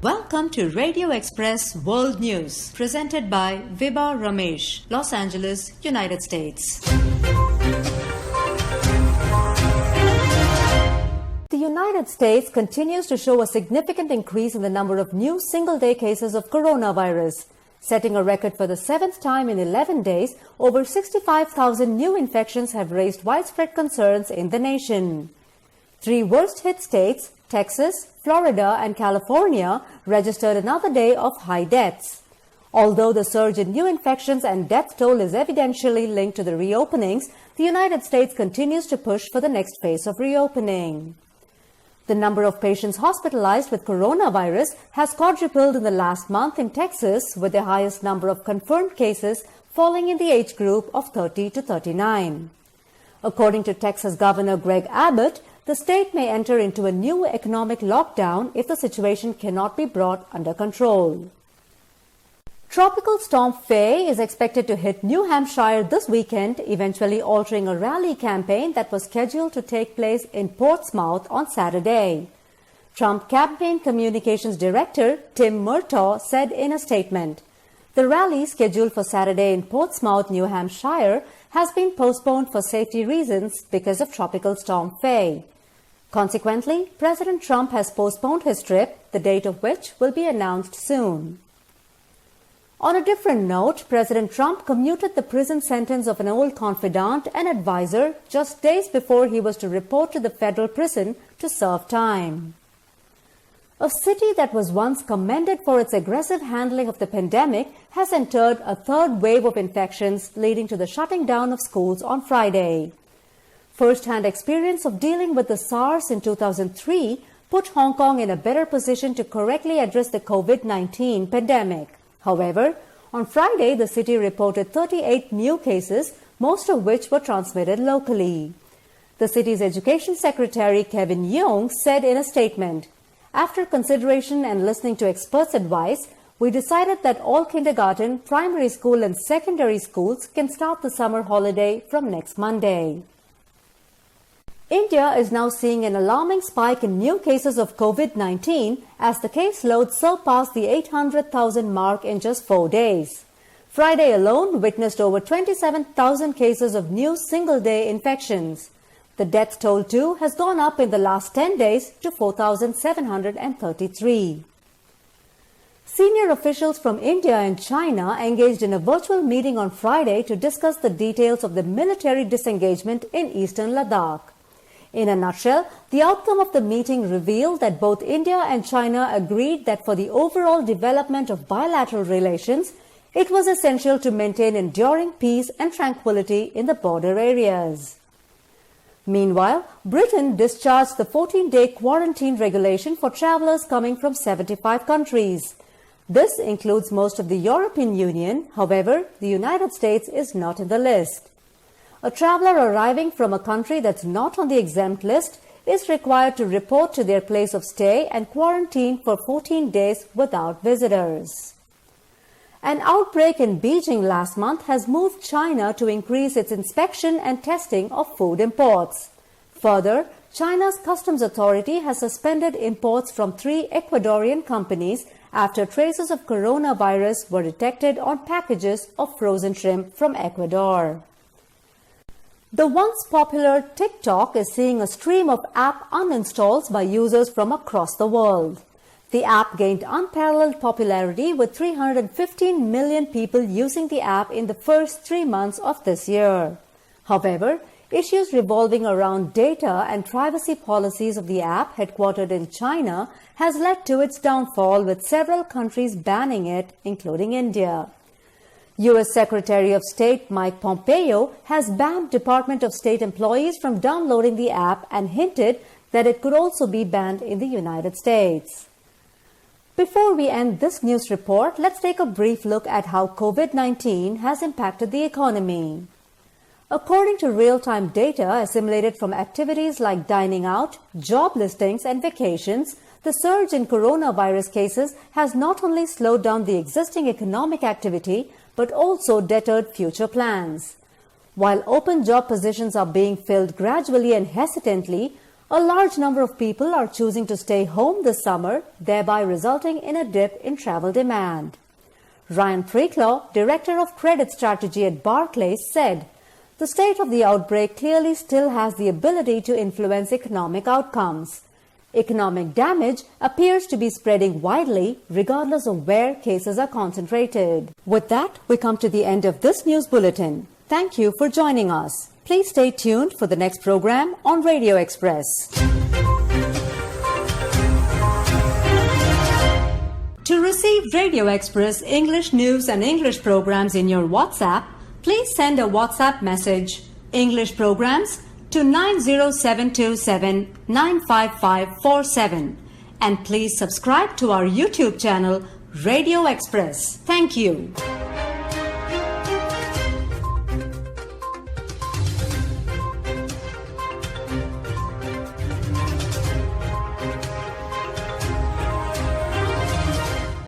Welcome to Radio Express World News, presented by Vibha Ramesh, Los Angeles, United States. The United States continues to show a significant increase in the number of new single-day cases of coronavirus. Setting a record for the seventh time in 11 days, over 65,000 new infections have raised widespread concerns in the nation. Three worst-hit states, Texas, Florida, and California, registered another day of high deaths. Although the surge in new infections and death toll is evidentially linked to the reopenings, the United States continues to push for the next phase of reopening. The number of patients hospitalized with coronavirus has quadrupled in the last month in Texas, with the highest number of confirmed cases falling in the age group of 30 to 39. According to Texas Governor Greg Abbott, the state may enter into a new economic lockdown if the situation cannot be brought under control. Tropical Storm Fay is expected to hit New Hampshire this weekend, eventually altering a rally campaign that was scheduled to take place in Portsmouth on Saturday. Trump Campaign Communications Director Tim Murtaugh said in a statement, "The rally scheduled for Saturday in Portsmouth, New Hampshire, has been postponed for safety reasons because of Tropical Storm Fay. Consequently, President Trump has postponed his trip, the date of which will be announced soon." On a different note, President Trump commuted the prison sentence of an old confidant and advisor just days before he was to report to the federal prison to serve time. A city that was once commended for its aggressive handling of the pandemic has entered a third wave of infections, leading to the shutting down of schools on Friday. First-hand experience of dealing with the SARS in 2003 put Hong Kong in a better position to correctly address the COVID-19 pandemic. However, on Friday, the city reported 38 new cases, most of which were transmitted locally. The city's education secretary, Kevin Yeung, said in a statement, "After consideration and listening to experts' advice, we decided that all kindergarten, primary school, and secondary schools can start the summer holiday from next Monday." India is now seeing an alarming spike in new cases of COVID-19 as the caseload surpassed the 800,000 mark in just 4 days. Friday alone witnessed over 27,000 cases of new single-day infections. The death toll too has gone up in the last 10 days to 4,733. Senior officials from India and China engaged in a virtual meeting on Friday to discuss the details of the military disengagement in eastern Ladakh. In a nutshell, the outcome of the meeting revealed that both India and China agreed that for the overall development of bilateral relations, it was essential to maintain enduring peace and tranquility in the border areas. Meanwhile, Britain discharged the 14-day quarantine regulation for travelers coming from 75 countries. This includes most of the European Union. However, the United States is not in the list. A traveler arriving from a country that's not on the exempt list is required to report to their place of stay and quarantine for 14 days without visitors. An outbreak in Beijing last month has moved China to increase its inspection and testing of food imports. Further, China's customs authority has suspended imports from 3 Ecuadorian companies after traces of coronavirus were detected on packages of frozen shrimp from Ecuador. The once popular TikTok is seeing a stream of app uninstalls by users from across the world. The app gained unparalleled popularity with 315 million people using the app in the first 3 months of this year. However, issues revolving around data and privacy policies of the app, headquartered in China, has led to its downfall, with several countries banning it, including India. U.S. Secretary of State Mike Pompeo has banned Department of State employees from downloading the app and hinted that it could also be banned in the United States. Before we end this news report, let's take a brief look at how COVID-19 has impacted the economy. According to real-time data assimilated from activities like dining out, job listings, and vacations, the surge in coronavirus cases has not only slowed down the existing economic activity, but also deterred future plans. While open job positions are being filled gradually and hesitantly, A large number of people are choosing to stay home this summer, thereby resulting in a dip in travel demand. Ryan Preclaw, Director of Credit Strategy at Barclays, said, "The state of the outbreak clearly still has the ability to influence economic outcomes. Economic damage appears to be spreading widely regardless of where cases are concentrated." With that, we come to the end of this news bulletin. Thank you for joining us. Please stay tuned for the next program on Radio Express. To receive Radio Express English news and English programs in your WhatsApp, please send a WhatsApp message, English programs, to 90727 95547. And please subscribe to our YouTube channel, Radio Express. Thank you.